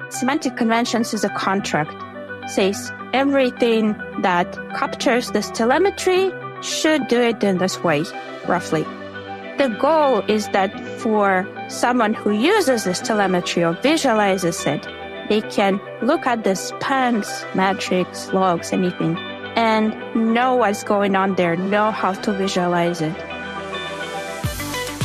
Semantic conventions is a contract. Says everything that captures this telemetry should do it in this way, roughly. The goal is that for someone who uses this telemetry or visualizes it, they can look at the spans, metrics, logs, anything, and know what's going on there, know how to visualize it.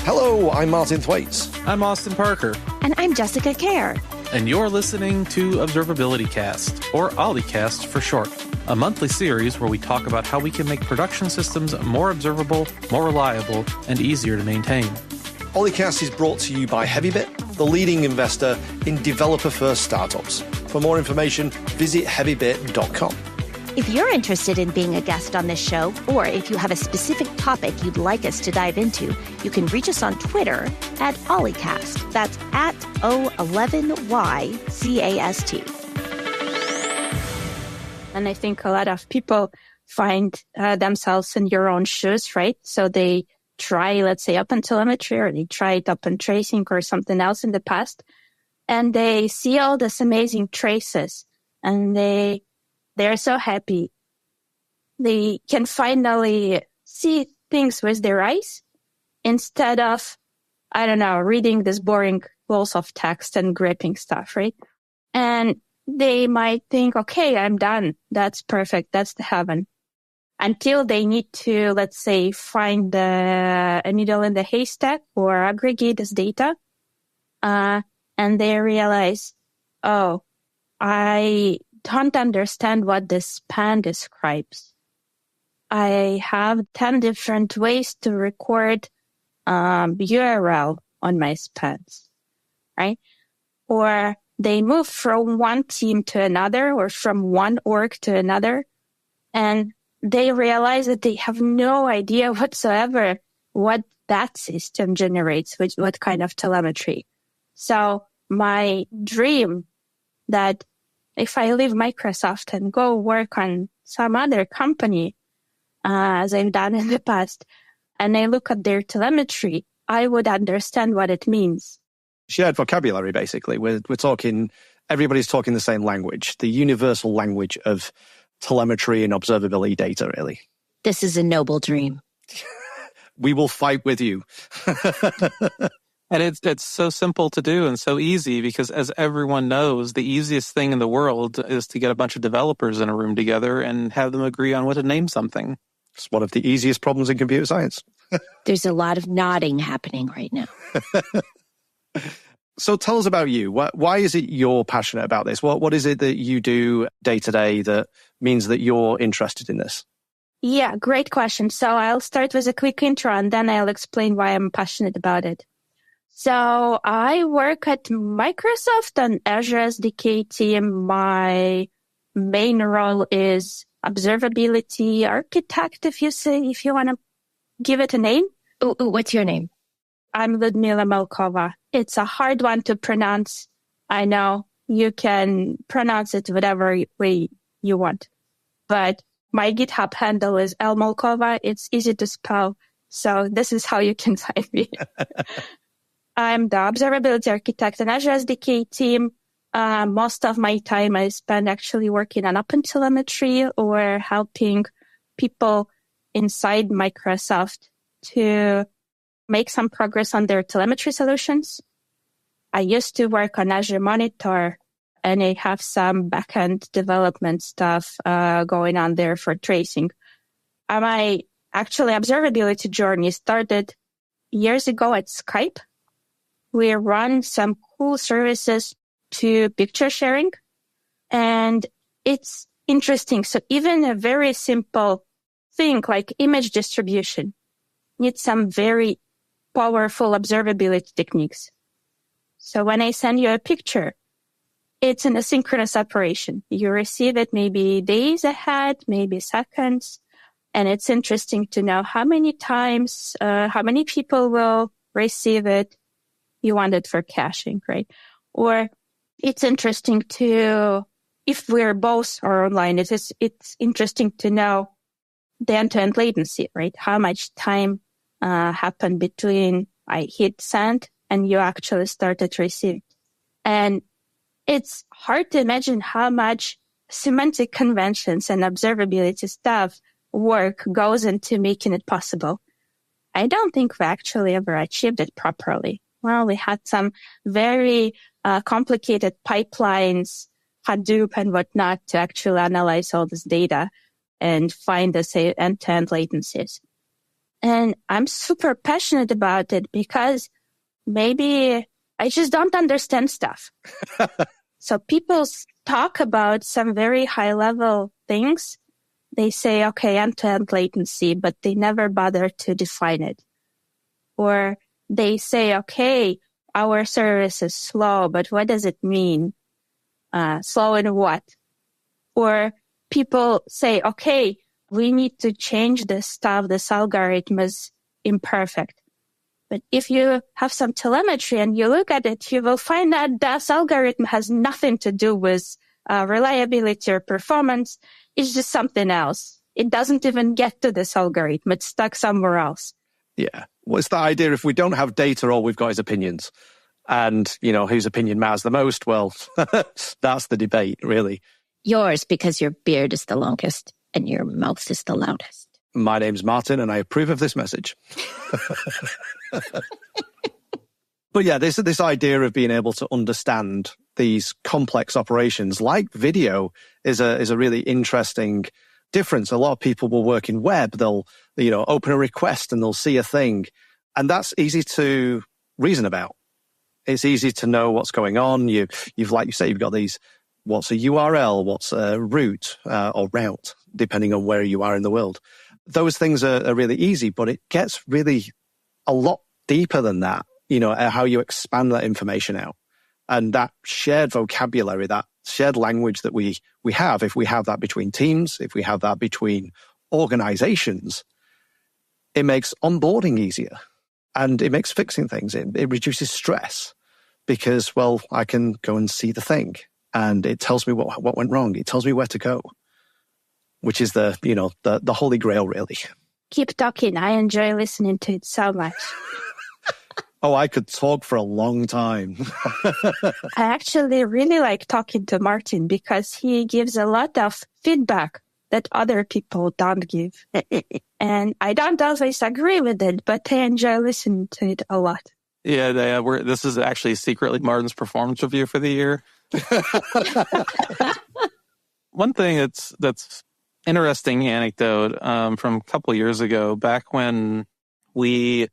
Hello, I'm Martin Thwaites. I'm Austin Parker. And I'm Jessica Kerr. And you're listening to Observability Cast, or o11ycast for short, a monthly series where we talk about how we can make production systems more observable, more reliable, and easier to maintain. o11ycast is brought to you by Heavybit, the leading investor in developer-first startups. For more information, visit heavybit.com. If you're interested in being a guest on this show, or if you have a specific topic you'd like us to dive into, you can reach us on Twitter at o11ycast. That's at o11ycast. And I think a lot of people find themselves in your own shoes, right? So they try, let's say, OpenTelemetry, or they tried OpenTracing or something else in the past, and they see all these amazing traces, and they're so happy. They can finally see things with their eyes instead of, I don't know, reading this boring walls of text and gripping stuff, right? And they might think, okay, I'm done. That's perfect. That's the heaven. Until they need to, let's say, find a needle in the haystack or aggregate this data. And they realize, oh, I don't understand what this span describes. I have 10 different ways to record URL on my spans, right? Or they move from one team to another or from one org to another, and they realize that they have no idea whatsoever what that system generates, what kind of telemetry. So my dream that if I leave Microsoft and go work on some other company, as I've done in the past, and I look at their telemetry, I would understand what it means. Shared vocabulary, basically. We're talking, everybody's talking the same language, the universal language of telemetry and observability data, really. This is a noble dream. We will fight with you. And it's so simple to do and so easy because, as everyone knows, the easiest thing in the world is to get a bunch of developers in a room together and have them agree on what to name something. It's one of the easiest problems in computer science. There's a lot of nodding happening right now. So tell us about you. Why is it you're passionate about this? What is it that you do day to day that means that you're interested in this? Yeah, great question. So I'll start with a quick intro and then I'll explain why I'm passionate about it. So I work at Microsoft on Azure SDK team. My main role is observability architect, if you want to give it a name. Ooh, what's your name? I'm Liudmila Molkova. It's a hard one to pronounce. I know you can pronounce it whatever way you want, but my GitHub handle is lmolkova. It's easy to spell. So this is how you can find me. I'm the observability architect on Azure SDK team. Most of my time I spend actually working on OpenTelemetry or helping people inside Microsoft to make some progress on their telemetry solutions. I used to work on Azure Monitor, and I have some backend development stuff going on there for tracing. My actually observability journey started years ago at Skype. We run some cool services to picture sharing, and it's interesting. So even a very simple thing like image distribution needs some very powerful observability techniques. So when I send you a picture, it's an asynchronous operation. You receive it maybe days ahead, maybe seconds, and it's interesting to know how many times, how many people will receive it. You want it for caching, right? Or it's interesting to, if we're both are online, it's interesting to know the end-to-end latency, right? How much time happened between I hit send and you actually started receiving. And it's hard to imagine how much semantic conventions and observability stuff work goes into making it possible. I don't think we actually ever achieved it properly. Well, we had some very complicated pipelines, Hadoop and whatnot, to actually analyze all this data and find the, say, end-to-end latencies. And I'm super passionate about it because maybe I just don't understand stuff. So people talk about some very high-level things. They say, okay, end-to-end latency, but they never bother to define it. Or they say, okay, our service is slow, but what does it mean? Slow in what? Or people say, okay, we need to change this stuff. This algorithm is imperfect. But if you have some telemetry and you look at it, you will find that this algorithm has nothing to do with reliability or performance. It's just something else. It doesn't even get to this algorithm. It's stuck somewhere else. Yeah. Well, it's the idea if we don't have data, all we've got is opinions. And, you know, whose opinion matters the most? Well, that's the debate, really. Yours, because your beard is the longest and your mouth is the loudest. My name's Martin, and I approve of this message. But yeah, this idea of being able to understand these complex operations, like video, is a really interesting difference. A lot of people will work in web. They'll, you know, open a request and they'll see a thing, and that's easy to reason about. It's easy to know what's going on. You've like you say, you've got these. What's a URL? What's a route or route, depending on where you are in the world. Those things are really easy, but it gets really a lot deeper than that, you know, how you expand that information out. And that shared vocabulary, that shared language that we have, if we have that between teams, if we have that between organizations, it makes onboarding easier and it makes fixing things. It reduces stress because, well, I can go and see the thing and it tells me what went wrong. It tells me where to go, which is the holy grail, really. Keep talking. I enjoy listening to it so much. Oh, I could talk for a long time. I actually really like talking to Martin because he gives a lot of feedback that other people don't give. And I don't always agree with it, but I enjoy listening to it a lot. Yeah, this is actually secretly Martin's performance review for the year. One thing that's interesting anecdote from a couple years ago, back when we're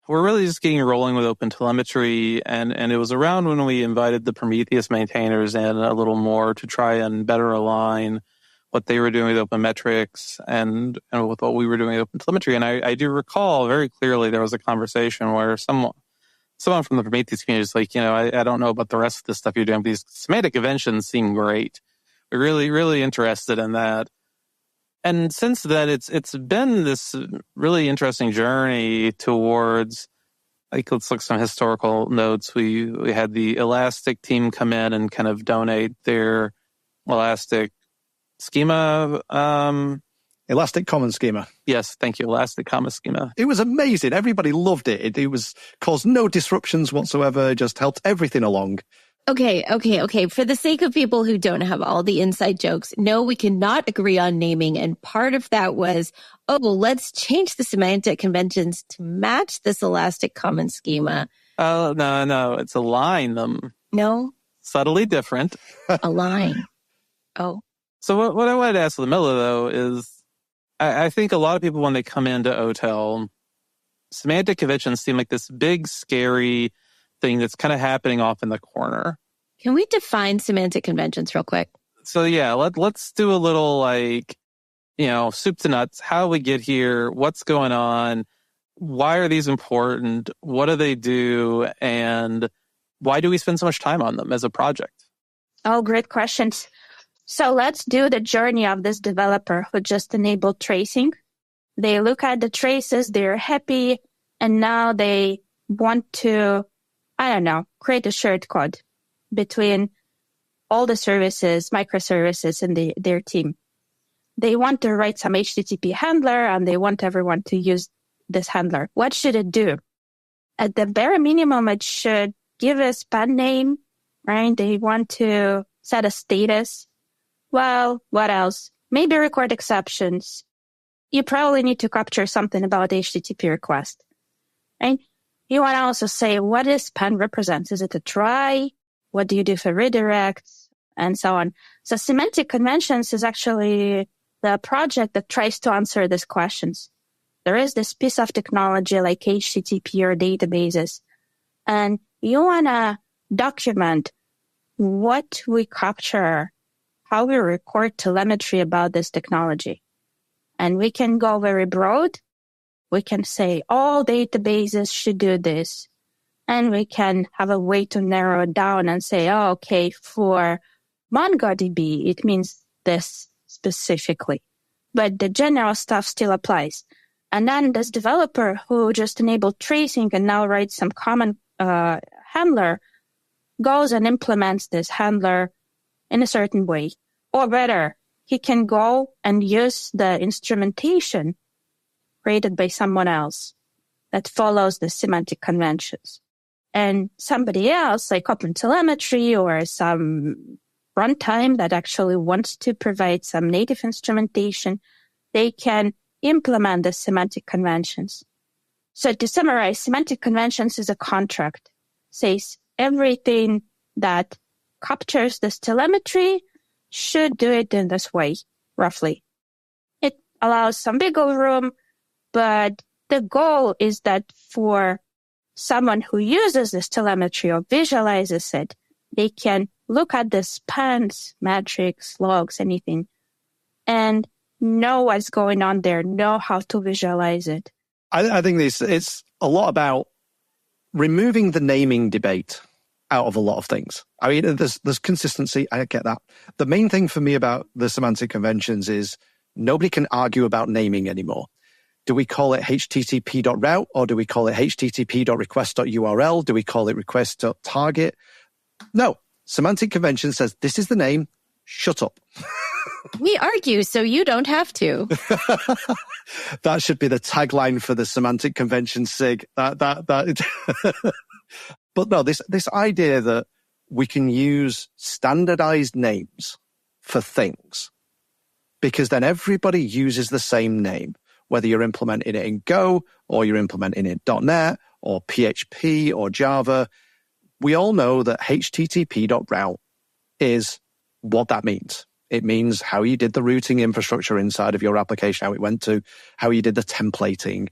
really just getting rolling with OpenTelemetry, and it was around when we invited the Prometheus maintainers in a little more to try and better align what they were doing with OpenMetrics and with what we were doing with OpenTelemetry. And I do recall very clearly there was a conversation where someone from the Prometheus community is like, you know, I don't know about the rest of the stuff you're doing, but these semantic conventions seem great. We're really, really interested in that. And since then, it's been this really interesting journey towards, like, let's look at some historical notes. We had the Elastic team come in and kind of donate their Elastic schema. Elastic Common Schema. Yes, thank you. Elastic Common Schema. It was amazing. Everybody loved it. It was caused no disruptions whatsoever. It just helped everything along. Okay. For the sake of people who don't have all the inside jokes, no, we cannot agree on naming. And part of that was, let's change the semantic conventions to match this Elastic Common Schema. Oh, no, it's align them. No. Subtly different. Align. Oh. So what I wanted to ask Liudmila, though, is I think a lot of people, when they come into OTel, semantic conventions seem like this big, scary thing that's kind of happening off in the corner. Can we define semantic conventions real quick? So yeah, let's do a little, like, you know, soup to nuts. How we get here? What's going on? Why are these important? What do they do? And why do we spend so much time on them as a project? Oh, great questions. So let's do the journey of this developer who just enabled tracing. They look at the traces, they're happy, and now they want to, create a shared code between all the services, microservices in their team. They want to write some HTTP handler and they want everyone to use this handler. What should it do? At the bare minimum, it should give a span name right? They want to set a status. Well, what else? Maybe record exceptions. You probably need to capture something about HTTP request, right? You want to also say, what this pen represents? Is it a try? What do you do for redirects? And so on. So semantic conventions is actually the project that tries to answer these questions. There is this piece of technology like HTTP or databases, and you want to document what we capture, how we record telemetry about this technology. And we can go very broad. We can say all databases should do this. And we can have a way to narrow it down and say, oh, okay, for MongoDB, it means this specifically. But the general stuff still applies. And then this developer who just enabled tracing and now writes some common handler goes and implements this handler in a certain way. Or better, he can go and use the instrumentation created by someone else that follows the semantic conventions. And somebody else, like OpenTelemetry or some runtime that actually wants to provide some native instrumentation, they can implement the semantic conventions. So to summarize, semantic conventions is a contract. Says everything that captures this telemetry should do it in this way, roughly. It allows some wiggle room, but the goal is that for someone who uses this telemetry or visualizes it, they can look at the spans, metrics, logs, anything, and know what's going on there, know how to visualize it. I think it's a lot about removing the naming debate out of a lot of things. I mean, there's consistency. I get that. The main thing for me about the semantic conventions is nobody can argue about naming anymore. Do we call it http.route or do we call it http.request.url? Do we call it request.target? No. Semantic convention says this is the name. Shut up. We argue, so you don't have to. That should be the tagline for the semantic convention, SIG. But no, this idea that we can use standardized names for things, because then everybody uses the same name, whether you're implementing it in Go or you're implementing it in .NET or PHP or Java. We all know that http.route is what that means. It means how you did the routing infrastructure inside of your application, how it went to, how you did the templating.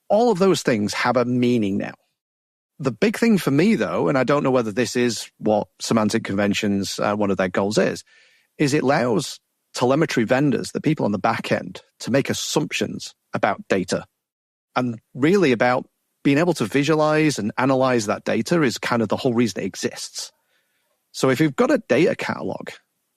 All of those things have a meaning now. The big thing for me, though, and I don't know whether this is what semantic conventions, one of their goals is it allows telemetry vendors, the people on the back end, to make assumptions about data. And really about being able to visualize and analyze that data is kind of the whole reason it exists. So if you've got a data catalog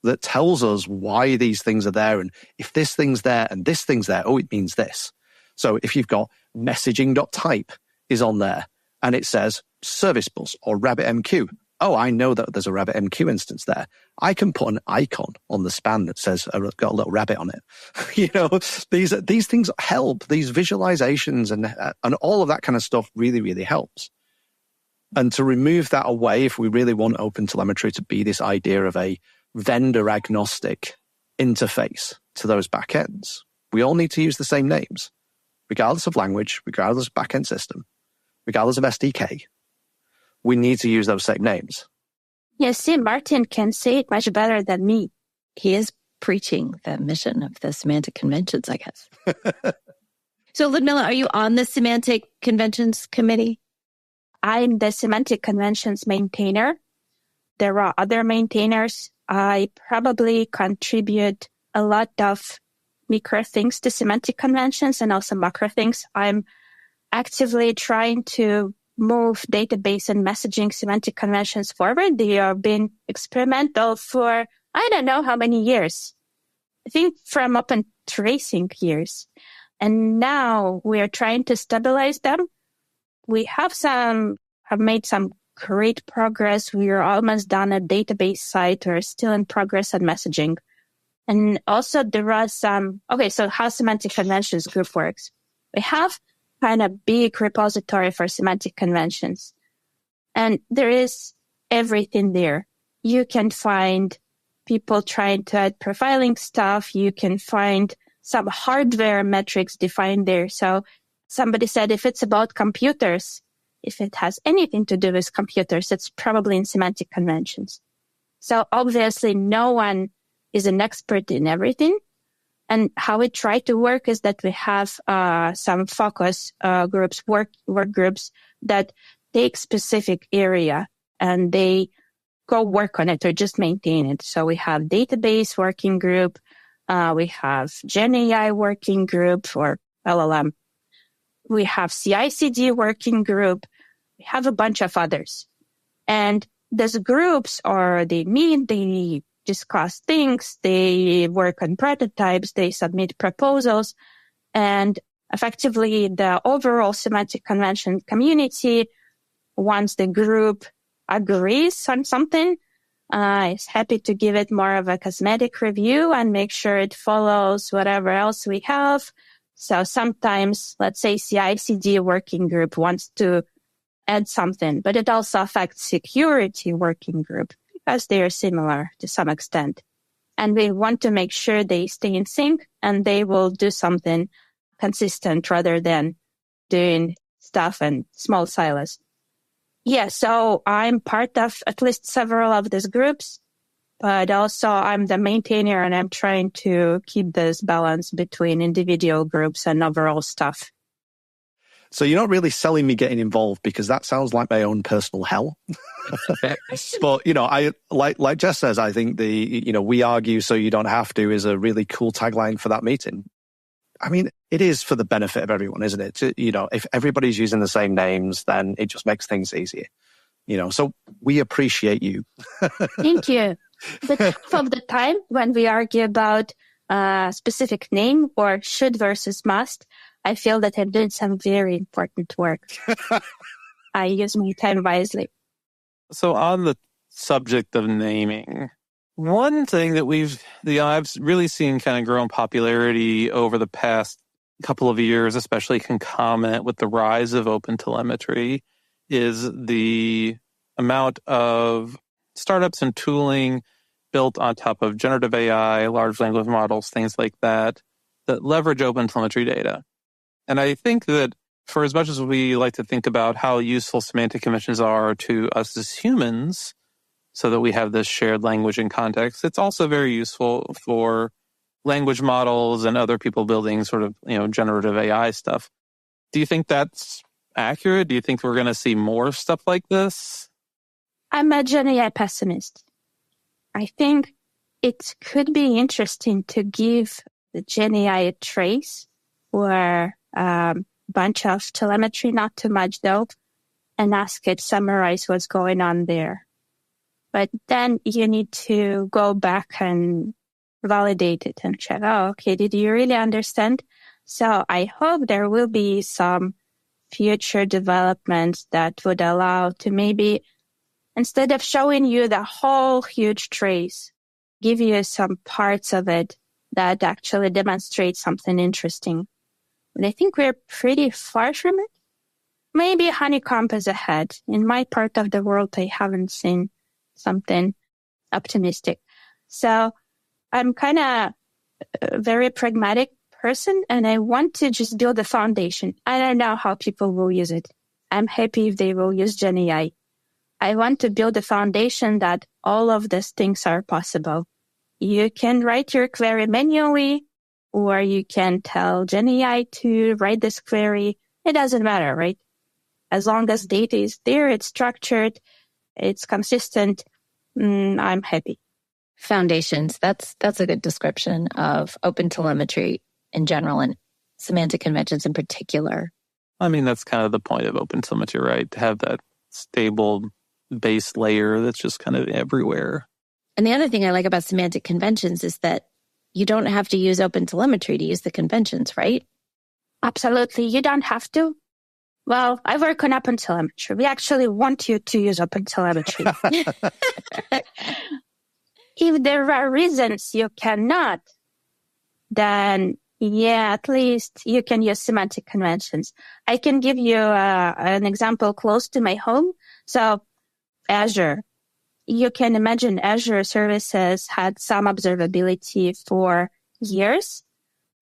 that tells us why these things are there, and if this thing's there and this thing's there, oh, it means this. So if you've got messaging.type is on there, and it says service bus or RabbitMQ. Oh, I know that there's a RabbitMQ instance there. I can put an icon on the span that says got a little rabbit on it. You know, these things help. These visualizations and all of that kind of stuff really, really helps. And to remove that away, if we really want OpenTelemetry to be this idea of a vendor-agnostic interface to those backends, we all need to use the same names, regardless of language, regardless of backend system, regardless of SDK. We need to use those same names. Yeah, see, Martin can say it much better than me. He is preaching the mission of the semantic conventions, I guess. So, Liudmila, are you on the semantic conventions committee? I'm the semantic conventions maintainer. There are other maintainers. I probably contribute a lot of micro things to semantic conventions and also macro things. I'm actively trying to move database and messaging semantic conventions forward. They have been experimental for, I don't know how many years. I think from open tracing years. And now we are trying to stabilize them. We have made some great progress. We are almost done at database side. We're still in progress at messaging. And also there are so how semantic conventions group works. We have kind of big repository for semantic conventions. And there is everything there. You can find people trying to add profiling stuff. You can find some hardware metrics defined there. So somebody said if it's about computers, if it has anything to do with computers, it's probably in semantic conventions. So obviously no one is an expert in everything. And how we try to work is that we have some focus groups, work groups that take specific area and they go work on it or just maintain it. So we have database working group. We have GenAI working group for LLM. We have CI/CD working group. We have a bunch of others. And those groups they meet, they discuss things, they work on prototypes, they submit proposals. And effectively, the overall semantic convention community, once the group agrees on something, is happy to give it more of a cosmetic review and make sure it follows whatever else we have. So sometimes, let's say CI/CD working group wants to add something, but it also affects security working group because they are similar to some extent. And we want to make sure they stay in sync and they will do something consistent rather than doing stuff in small silos. Yeah, so I'm part of at least several of these groups, but also I'm the maintainer and I'm trying to keep this balance between individual groups and overall stuff. So you're not really selling me getting involved because that sounds like my own personal hell. But, I like Jess says, I think we argue so you don't have to is a really cool tagline for that meeting. I mean, it is for the benefit of everyone, isn't it? If everybody's using the same names, then it just makes things easier. So we appreciate you. Thank you. But half of the time when we argue about a specific name or should versus must, I feel that I'm doing some very important work. I use my time wisely. So on the subject of naming, one thing that I've really seen kind of grow in popularity over the past couple of years, especially concomitant with the rise of OpenTelemetry, is the amount of startups and tooling built on top of generative AI, large language models, things like that leverage OpenTelemetry data. And I think that for as much as we like to think about how useful semantic conventions are to us as humans, so that we have this shared language and context, it's also very useful for language models and other people building sort of, generative AI stuff. Do you think that's accurate? Do you think we're going to see more stuff like this? I'm a GenAI pessimist. I think it could be interesting to give the GenAI a trace or a bunch of telemetry, not too much though, and ask it summarize what's going on there. But then you need to go back and validate it and check, okay, did you really understand? So I hope there will be some future developments that would allow to maybe, instead of showing you the whole huge trace, give you some parts of it that actually demonstrate something interesting. And I think we're pretty far from it. Maybe Honeycomb is ahead. In my part of the world, I haven't seen something optimistic. So I'm kind of a very pragmatic person and I want to just build a foundation. I don't know how people will use it. I'm happy if they will use GenAI. I want to build a foundation that all of these things are possible. You can write your query manually or you can tell GenAI to write this query. It doesn't matter, right? As long as data is there, it's structured, it's consistent, I'm happy. Foundations. That's a good description of OpenTelemetry in general and semantic conventions in particular. I mean, that's kind of the point of OpenTelemetry, right? To have that stable base layer that's just kind of everywhere. And the other thing I like about semantic conventions is that you don't have to use OpenTelemetry to use the conventions, right? Absolutely. You don't have to. Well, I work on OpenTelemetry. We actually want you to use OpenTelemetry. If there are reasons you cannot, then at least you can use semantic conventions. I can give you an example close to my home. So Azure, you can imagine Azure services had some observability for years.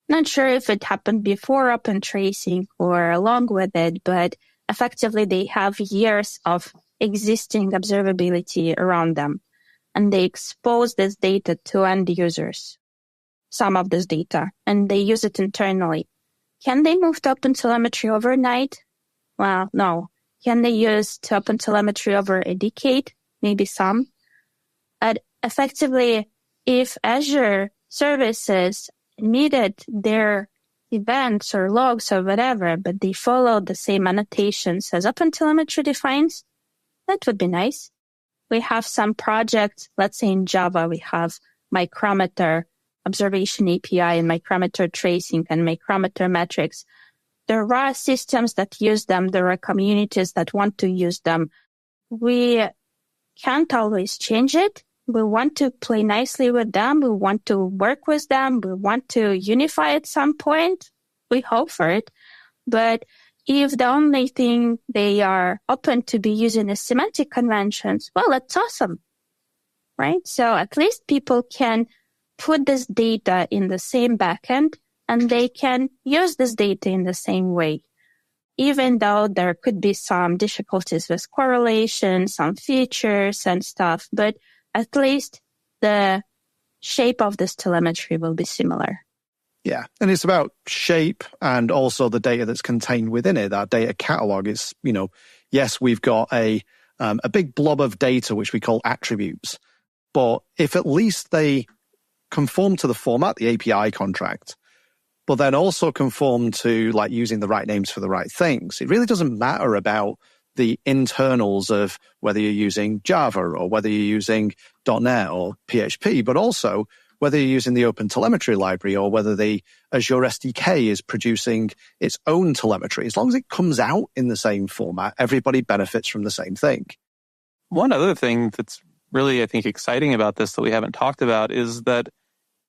Not sure if it happened before open tracing or along with it, but effectively they have years of existing observability around them. And they expose this data to end users, some of this data, and they use it internally. Can they move to OpenTelemetry overnight? Well, no. Can they use to OpenTelemetry over a decade? Maybe some. But effectively, if Azure services needed their events or logs or whatever, but they followed the same annotations as OpenTelemetry defines, that would be nice. We have some projects, let's say in Java, we have micrometer observation API and micrometer tracing and micrometer metrics. There are systems that use them. There are communities that want to use them. We can't always change it. We want to play nicely with them. We want to work with them. We want to unify at some point. We hope for it. But if the only thing they are open to be using is semantic conventions, well, that's awesome, right? So at least people can put this data in the same backend and they can use this data in the same way, even though there could be some difficulties with correlation, some features and stuff, but at least the shape of this telemetry will be similar. Yeah, and it's about shape and also the data that's contained within it. That data catalog is, yes, we've got a big blob of data, which we call attributes. But if at least they conform to the format, the API contract, but then also conform to like using the right names for the right things, it really doesn't matter about the internals of whether you're using Java or whether you're using .NET or PHP, but also whether you're using the OpenTelemetry library or whether the Azure SDK is producing its own telemetry. As long as it comes out in the same format, everybody benefits from the same thing. One other thing that's really, I think, exciting about this that we haven't talked about is that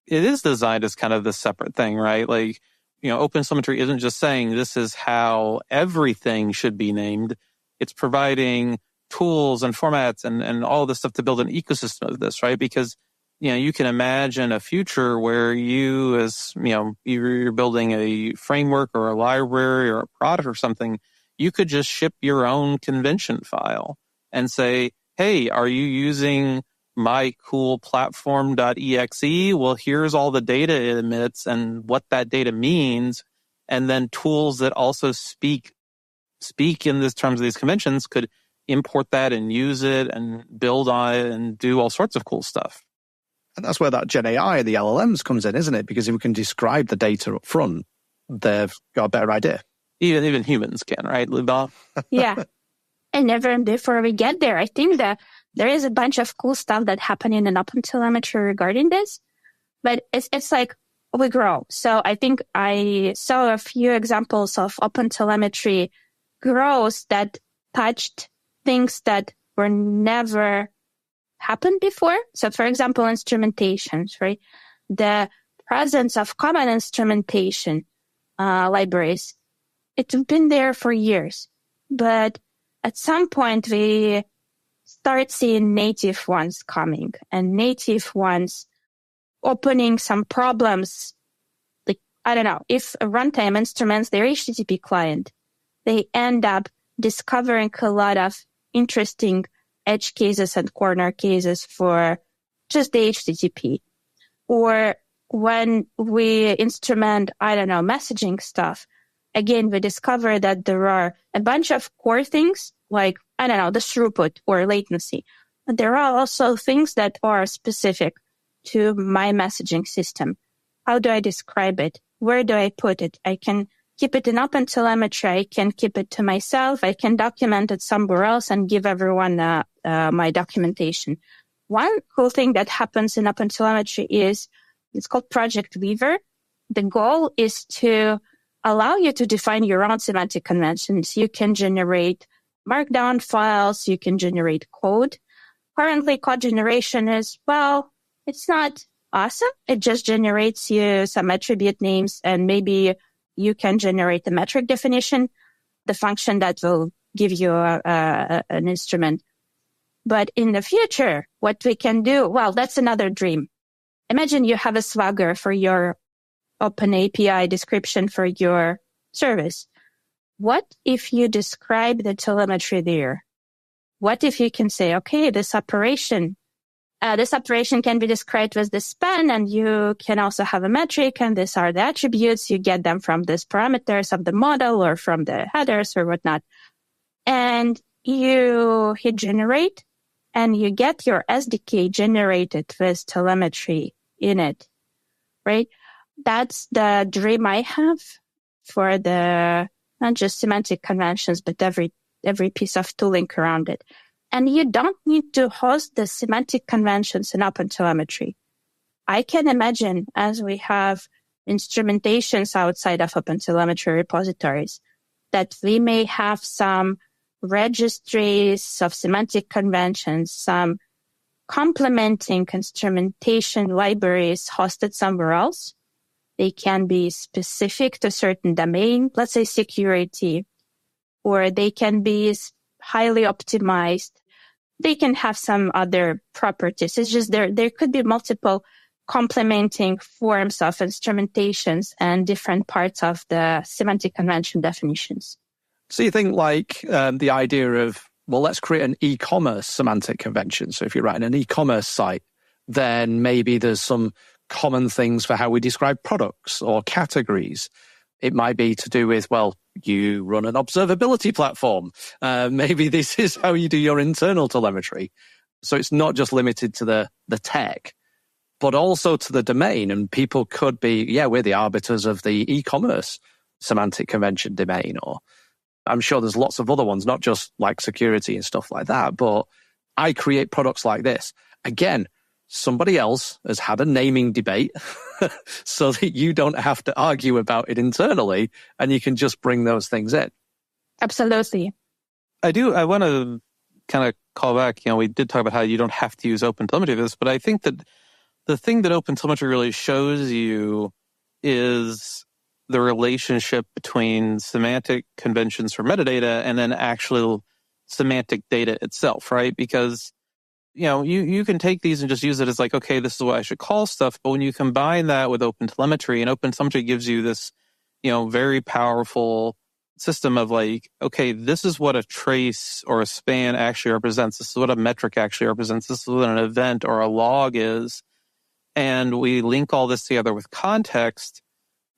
it is designed as kind of this separate thing, right? Like, OpenTelemetry isn't just saying this is how everything should be named. It's providing tools and formats and all this stuff to build an ecosystem of this, right? Because you can imagine a future where you, as you're building a framework or a library or a product or something, you could just ship your own convention file and say, hey, are you using my cool platform.exe? Well, here's all the data it emits and what that data means. And then tools that also speak in this terms of these conventions could import that and use it and build on it and do all sorts of cool stuff. And that's where that Gen AI, the LLMs comes in, isn't it? Because if we can describe the data up front, they've got a better idea. Even humans can, right, Liudmila? Yeah. And even before we get there, I think that there is a bunch of cool stuff that happening in OpenTelemetry regarding this. But it's like we grow. So I think I saw a few examples of OpenTelemetry growth that touched things that were never happened before. So for example, instrumentations, right? The presence of common instrumentation libraries, it's been there for years. But at some point, we start seeing native ones coming and native ones opening some problems. Like, I don't know, if a runtime instruments their HTTP client, they end up discovering a lot of interesting edge cases and corner cases for just the HTTP. Or when we instrument, messaging stuff, again, we discover that there are a bunch of core things like, the throughput or latency. But there are also things that are specific to my messaging system. How do I describe it? Where do I put it? I can keep it in OpenTelemetry. I can keep it to myself. I can document it somewhere else and give everyone my documentation. One cool thing that happens in OpenTelemetry is it's called Project Weaver. The goal is to allow you to define your own semantic conventions. You can generate markdown files. You can generate code. Currently, code generation is, it's not awesome. It just generates you some attribute names, and maybe you can generate the metric definition, the function that will give you an instrument. But in the future, what we can do, well, that's another dream. Imagine you have a Swagger for your open API description for your service. What if you describe the telemetry there? What if you can say, okay, this operation can be described with the span, and you can also have a metric, and these are the attributes. You get them from these parameters of the model or from the headers or whatnot. And you hit generate, and you get your SDK generated with telemetry in it, right? That's the dream I have for the, not just semantic conventions, but every piece of tooling around it. And you don't need to host the semantic conventions in OpenTelemetry. I can imagine, as we have instrumentations outside of OpenTelemetry repositories, that we may have some registries of semantic conventions, some complementing instrumentation libraries hosted somewhere else. They can be specific to a certain domain, let's say security, or they can be highly optimized. They can have some other properties. It's just there could be multiple complementing forms of instrumentations and different parts of the semantic convention definitions. So you think like the idea of, well, let's create an e-commerce semantic convention. So if you're writing an e-commerce site, then maybe there's some common things for how we describe products or categories. It might be to do with, well, you run an observability platform. Maybe this is how you do your internal telemetry. So it's not just limited to the tech, but also to the domain. And people could be, we're the arbiters of the e-commerce semantic convention domain, or I'm sure there's lots of other ones, not just like security and stuff like that, but I create products like this. Again, somebody else has had a naming debate so that you don't have to argue about it internally and you can just bring those things in. Absolutely. I want to kind of call back, we did talk about how you don't have to use OpenTelemetry for this, but I think that the thing that OpenTelemetry really shows you is the relationship between semantic conventions for metadata and then actual semantic data itself, right? Because, you can take these and just use it as like, okay, this is what I should call stuff. But when you combine that with OpenTelemetry, and OpenTelemetry gives you this, very powerful system of like, okay, this is what a trace or a span actually represents. This is what a metric actually represents. This is what an event or a log is. And we link all this together with context.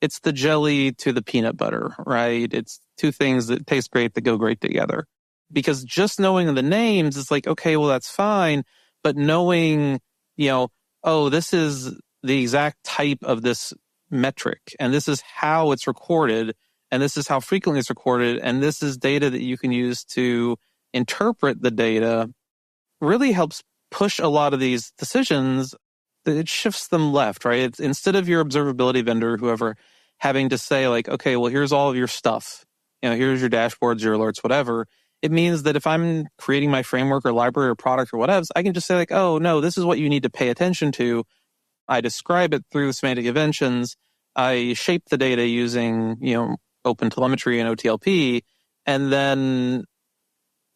It's the jelly to the peanut butter, right? It's two things that taste great that go great together. Because just knowing the names is like, okay, well, that's fine. But knowing, this is the exact type of this metric, and this is how it's recorded, and this is how frequently it's recorded, and this is data that you can use to interpret the data, really helps push a lot of these decisions. It shifts them left, right? It's, instead of your observability vendor, whoever, having to say like, okay, well, here's all of your stuff. Here's your dashboards, your alerts, whatever. It means that if I'm creating my framework or library or product or whatever, I can just say like, oh, no, this is what you need to pay attention to. I describe it through the semantic conventions. I shape the data using, OpenTelemetry and OTLP. And then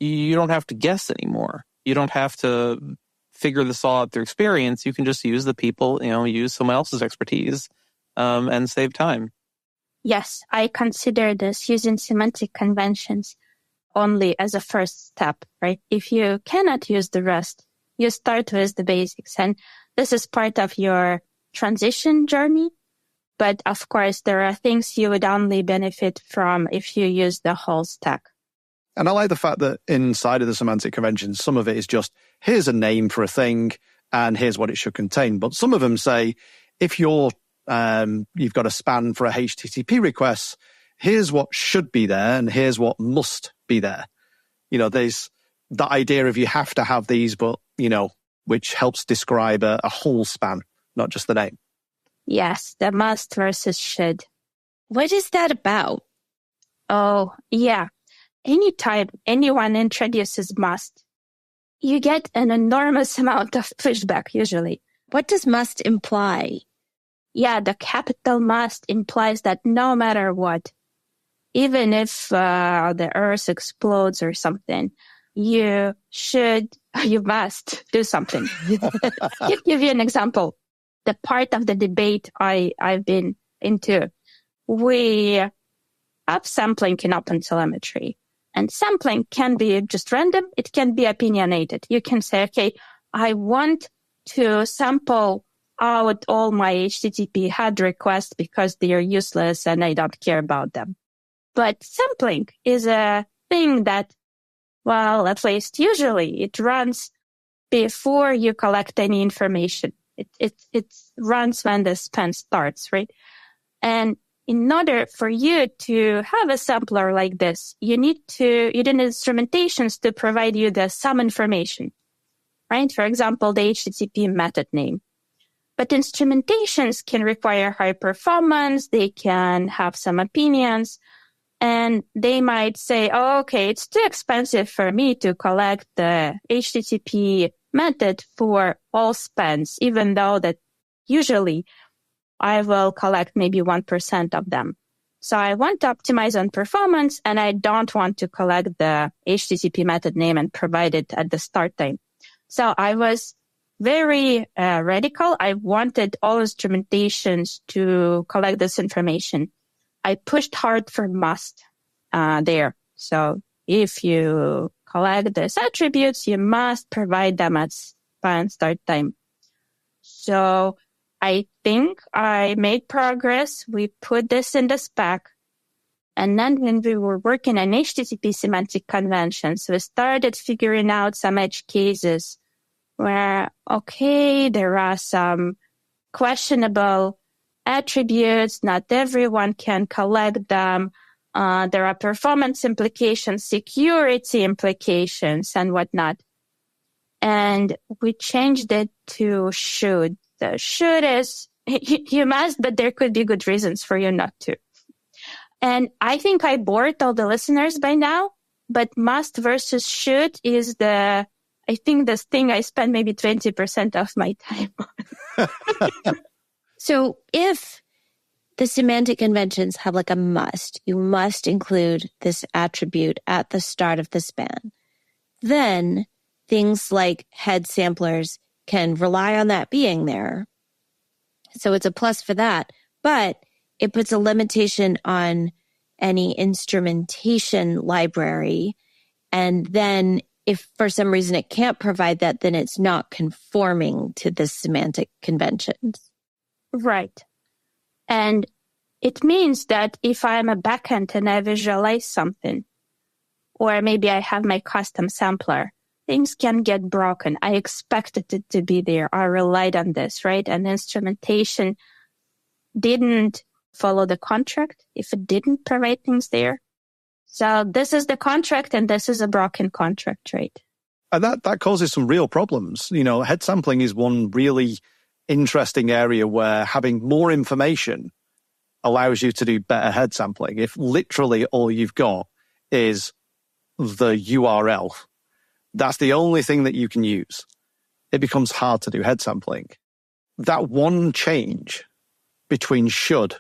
you don't have to guess anymore. You don't have to figure this all out through experience. You can just use the people, use someone else's expertise and save time. Yes, I consider this using semantic conventions only as a first step, right? If you cannot use the rest, you start with the basics. And this is part of your transition journey. But of course, there are things you would only benefit from if you use the whole stack. And I like the fact that inside of the semantic conventions, some of it is just, here's a name for a thing and here's what it should contain. But some of them say, if you've got a span for a HTTP request, here's what should be there and here's what must be there. There's that idea of you have to have these, but, which helps describe a whole span, not just the name. Yes, the must versus should. What is that about? Oh, yeah. Anytime anyone introduces must, you get an enormous amount of pushback usually. What does must imply? Yeah, the capital must implies that no matter what, even if the Earth explodes or something, you must do something. Give you an example. The part of the debate I've been into, we have sampling in OpenTelemetry. And sampling can be just random. It can be opinionated. You can say, okay, I want to sample out all my HTTP head requests because they are useless and I don't care about them. But sampling is a thing that, well, at least usually it runs before you collect any information. It runs when the span starts, right? And in order for you to have a sampler like this, you need instrumentations to provide you some information, right? For example, the HTTP method name. But instrumentations can require high performance. They can have some opinions. And they might say, oh, okay, it's too expensive for me to collect the HTTP method for all spans, even though that usually I will collect maybe 1% of them. So I want to optimize on performance, and I don't want to collect the HTTP method name and provide it at the start time. So I was very radical. I wanted all instrumentations to collect this information. I pushed hard for must there. So if you collect these attributes, you must provide them at span start time. So I think I made progress. We put this in the spec. And then when we were working on HTTP semantic conventions, we started figuring out some edge cases where, okay, there are some questionable attributes. Not everyone can collect them. There are performance implications, security implications, and whatnot. And we changed it to should. The should is you must, but there could be good reasons for you not to. And I think I bored all the listeners by now, but must versus should is the thing I spend maybe 20% of my time on. So if the semantic conventions have like a must, you must include this attribute at the start of the span, then things like head samplers can rely on that being there. So it's a plus for that, but it puts a limitation on any instrumentation library. And then if for some reason it can't provide that, then it's not conforming to the semantic conventions. Right. And it means that if I'm a backend and I visualize something, or maybe I have my custom sampler, things can get broken. I expected it to be there. I relied on this, right? And instrumentation didn't follow the contract if it didn't provide things there. So this is the contract and this is a broken contract, right? And that causes some real problems. You know, head sampling is one really interesting area where having more information allows you to do better head sampling. If literally all you've got is the URL, that's the only thing that you can use, it becomes hard to do head sampling. That one change between should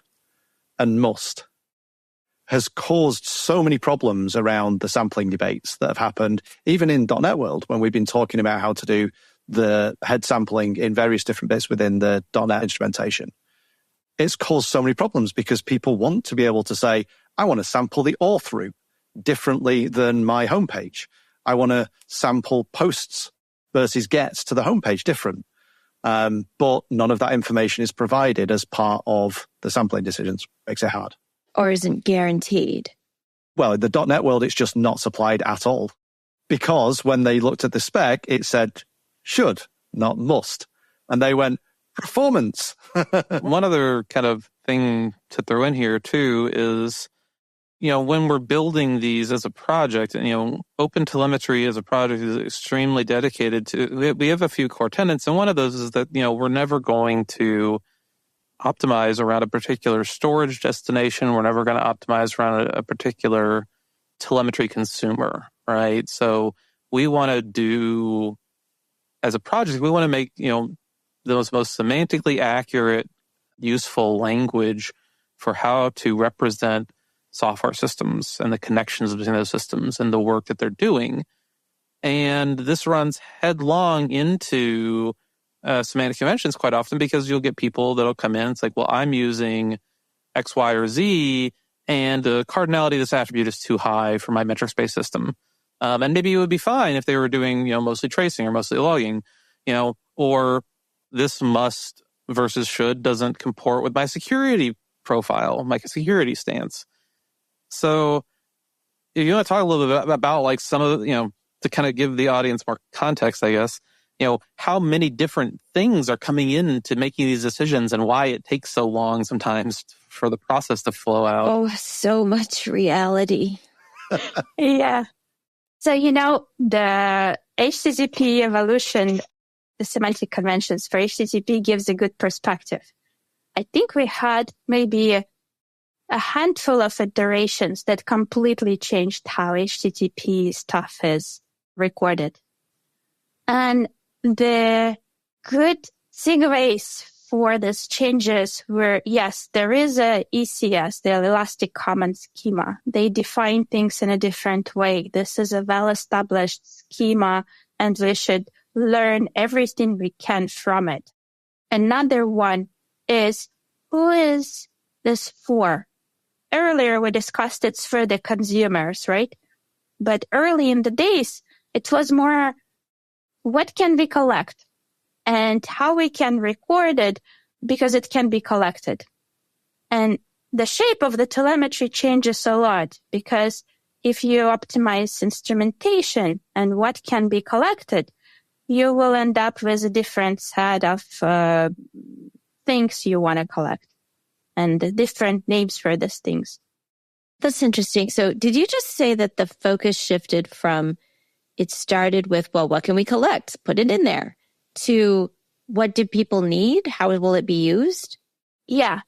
and must has caused so many problems around the sampling debates that have happened, even in .NET world, when we've been talking about how to do the head sampling in various different bits within the .NET instrumentation. It's caused so many problems because people want to be able to say, I want to sample the auth route differently than my homepage. I want to sample posts versus gets to the homepage different. But none of that information is provided as part of the sampling decisions. Makes it hard. Or isn't guaranteed. Well, in the .NET world, it's just not supplied at all. Because when they looked at the spec, it said should, not must. And they went, performance. One other kind of thing to throw in here, too, is, you know, when we're building these as a project, you know, OpenTelemetry as a project is extremely dedicated to, we have a few core tenets, and one of those is that, you know, we're never going to optimize around a particular storage destination. We're never going to optimize around a particular telemetry consumer, right? So we want to do, as a project, we want to make, you know, the most semantically accurate, useful language for how to represent software systems and the connections between those systems and the work that they're doing. And this runs headlong into semantic conventions quite often, because you'll get people that'll come in. It's like, well, I'm using X, Y, or Z, and the cardinality of this attribute is too high for my metrics-based system. And maybe it would be fine if they were doing, mostly tracing or mostly logging, or this must versus should doesn't comport with my security profile, my security stance. So if you want to talk a little bit about like some of the, to kind of give the audience more context, I guess, how many different things are coming into making these decisions and why it takes so long sometimes for the process to flow out. Oh, so much reality. Yeah. So, the HTTP evolution, the semantic conventions for HTTP gives a good perspective. I think we had maybe a handful of iterations that completely changed how HTTP stuff is recorded. And the good segues for these changes were, yes, there is a ECS, the Elastic Common Schema. They define things in a different way. This is a well-established schema, and we should learn everything we can from it. Another one is, who is this for? Earlier, we discussed it's for the consumers, right? But early in the days, it was more, what can we collect and how we can record it because it can be collected. And the shape of the telemetry changes a lot, because if you optimize instrumentation and what can be collected, you will end up with a different set of things you want to collect and different names for these things. That's interesting. So did you just say that the focus shifted from it started with, well, what can we collect? Put it in there, to what do people need? How will it be used? Yeah.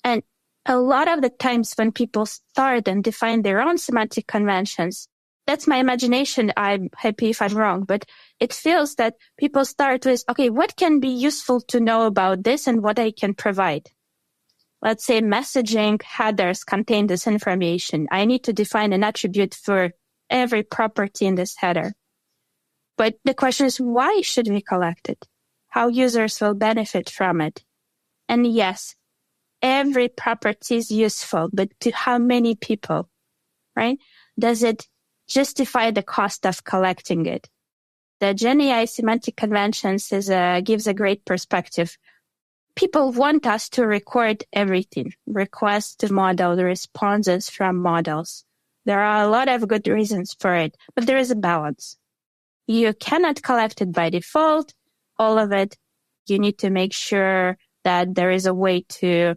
And a lot of the times when people start and define their own semantic conventions, that's my imagination. I'm happy if I'm wrong, but it feels that people start with, okay, what can be useful to know about this and what I can provide? Let's say messaging headers contain this information. I need to define an attribute for every property in this header. But the question is, why should we collect it? How users will benefit from it? And yes, every property is useful, but to how many people, right? Does it justify the cost of collecting it? The GenAI semantic conventions gives a great perspective. People want us to record everything, requests to model, responses from models. There are a lot of good reasons for it, but there is a balance. You cannot collect it by default, all of it. You need to make sure that there is a way to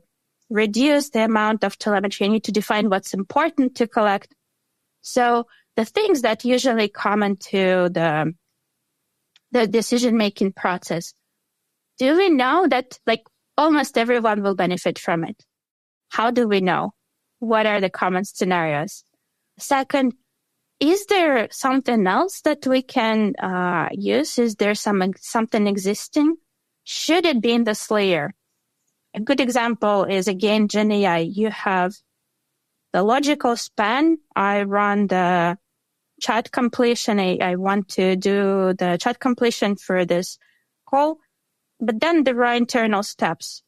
reduce the amount of telemetry. You need to define what's important to collect. So the things that usually come into the decision-making process, do we know that almost everyone will benefit from it? How do we know? What are the common scenarios? Second, is there something else that we can use? Is there something existing? Should it be in this layer? A good example is, again, GenAI. You have the logical span. I run the chat completion. I want to do the chat completion for this call. But then there are internal steps.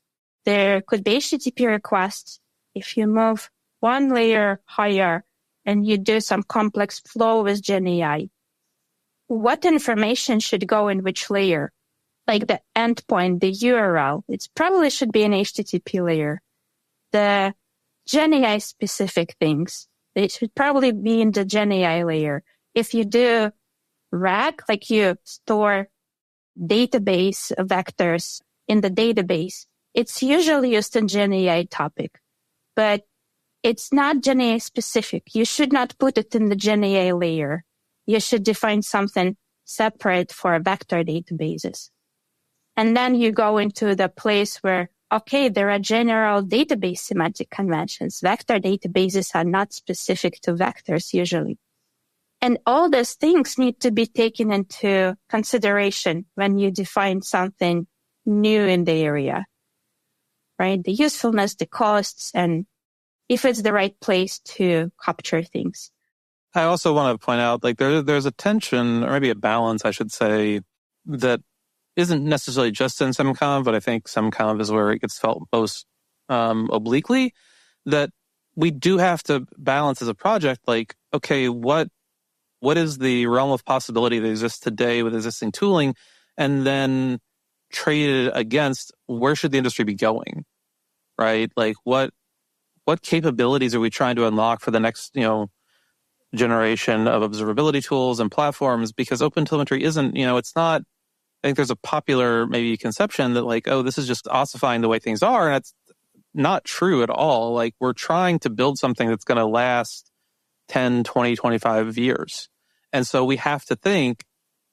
There could be HTTP requests. If you move one layer higher and you do some complex flow with GenAI, what information should go in which layer? Like the endpoint, the URL, it probably should be an HTTP layer. The GenAI specific things, they should probably be in the GenAI layer. If you do RAG, like you store database vectors in the database, it's usually used in GenAI topic, but it's not GenAI specific. You should not put it in the GenAI layer. You should define something separate for vector databases. And then you go into the place where, okay, there are general database semantic conventions. Vector databases are not specific to vectors usually. And all these things need to be taken into consideration when you define something new in the area, right? The usefulness, the costs, and if it's the right place to capture things. I also want to point out, like, there's a tension, or maybe a balance, I should say, that isn't necessarily just in SimConv, but I think SimConv is where it gets felt most obliquely, that we do have to balance as a project, like, okay, what is the realm of possibility that exists today with existing tooling, and then trade it against where should the industry be going, right? Like, what capabilities are we trying to unlock for the next, generation of observability tools and platforms? Because OpenTelemetry isn't, it's not, I think there's a popular maybe conception that like, oh, this is just ossifying the way things are. And it's not true at all. Like, we're trying to build something that's going to last 10, 20, 25 years. And so we have to think,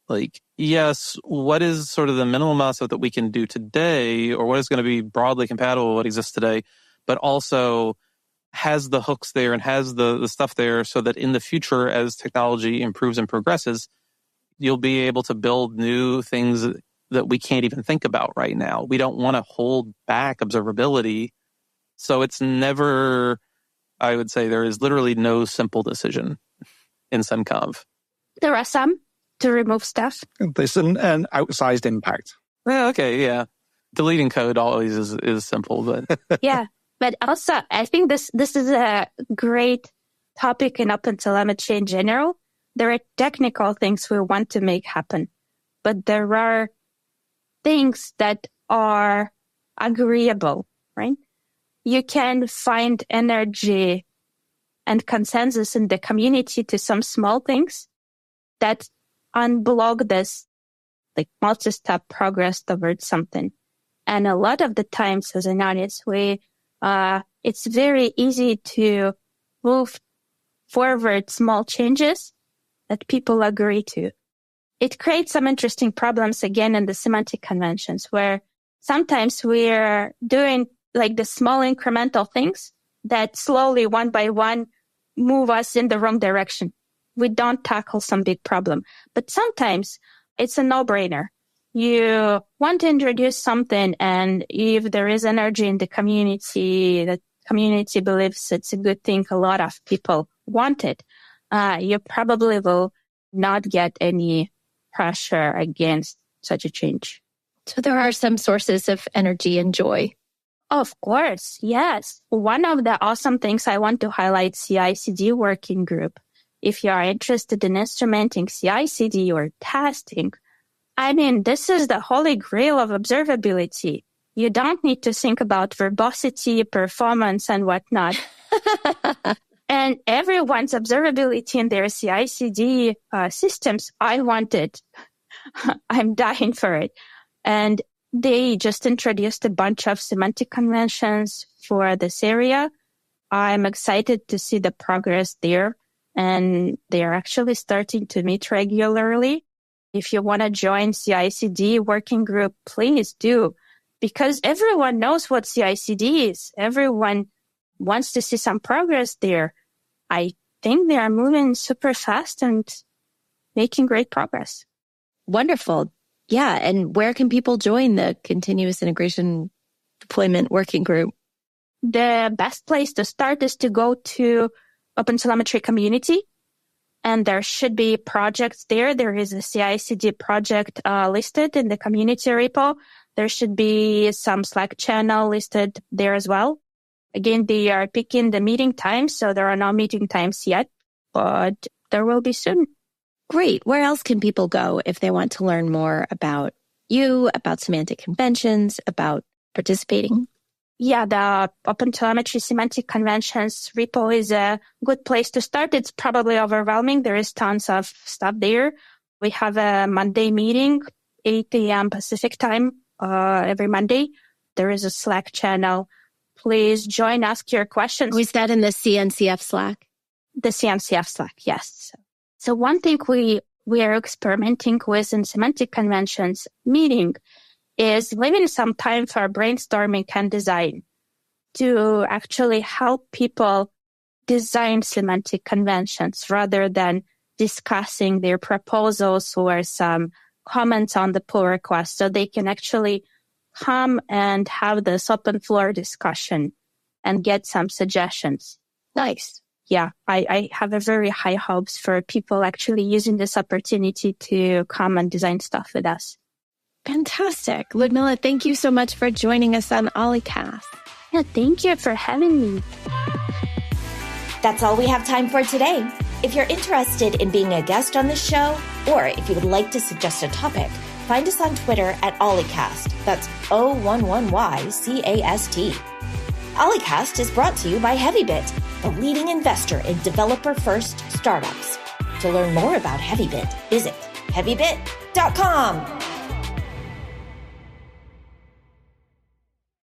like, yes, what is sort of the minimum amount that we can do today, or what is going to be broadly compatible with what exists today, but also has the hooks there and has the stuff there so that in the future, as technology improves and progresses, you'll be able to build new things that we can't even think about right now. We don't want to hold back observability. So it's never, I would say there is literally no simple decision in SimConv. There are some to remove stuff. There's an outsized impact. Yeah, okay, yeah. Deleting code always is simple, but... Yeah, but also I think this is a great topic in OpenTelemetry in general. There are technical things we want to make happen, but there are things that are agreeable, right? You can find energy and consensus in the community to some small things that unblock this like multi-step progress towards something. And a lot of the times as an audience, it's very easy to move forward small changes that people agree to. It creates some interesting problems again in the semantic conventions where sometimes we're doing like the small incremental things that slowly one by one move us in the wrong direction. We don't tackle some big problem, but sometimes it's a no-brainer. You want to introduce something, and if there is energy in the community, the community believes it's a good thing, a lot of people want it, you probably will not get any pressure against such a change. So there are some sources of energy and joy. Of course, yes. One of the awesome things I want to highlight, CI/CD working group. If you are interested in instrumenting CI/CD or testing, I mean, this is the holy grail of observability. You don't need to think about verbosity, performance, and whatnot. And everyone's observability in their CI/CD systems, I want it. I'm dying for it. And they just introduced a bunch of semantic conventions for this area. I'm excited to see the progress there. And they are actually starting to meet regularly. If you want to join CI/CD working group, please do. Because everyone knows what CI/CD is. Everyone wants to see some progress there. I think they are moving super fast and making great progress. Wonderful. Yeah. And where can people join the continuous integration deployment working group? The best place to start is to go to OpenTelemetry community, and there should be projects there. There is a CI/CD project listed in the community repo. There should be some Slack channel listed there as well. Again, they are picking the meeting times, so there are no meeting times yet, but there will be soon. Great. Where else can people go if they want to learn more about you, about semantic conventions, about participating? Yeah, the OpenTelemetry semantic conventions repo is a good place to start. It's probably overwhelming. There is tons of stuff there. We have a Monday meeting, 8 a.m. Pacific time, every Monday. There is a Slack channel. Please join, ask your questions. Was that in the CNCF Slack? The CNCF Slack, yes. So one thing we are experimenting with in semantic conventions meeting is leaving some time for brainstorming and design to actually help people design semantic conventions rather than discussing their proposals or some comments on the pull request, so they can actually come and have this open floor discussion and get some suggestions. Nice. yeah, I have a very high hopes for people actually using this opportunity to come and design stuff with us. Fantastic. Liudmila, thank you so much for joining us on o11ycast. Yeah, thank you for having me. That's all we have time for today. If you're interested in being a guest on this show, or if you would like to suggest a topic, find us on Twitter at o11ycast. That's o11ycast. o11ycast is brought to you by Heavybit, the leading investor in developer-first startups. To learn more about Heavybit, visit heavybit.com.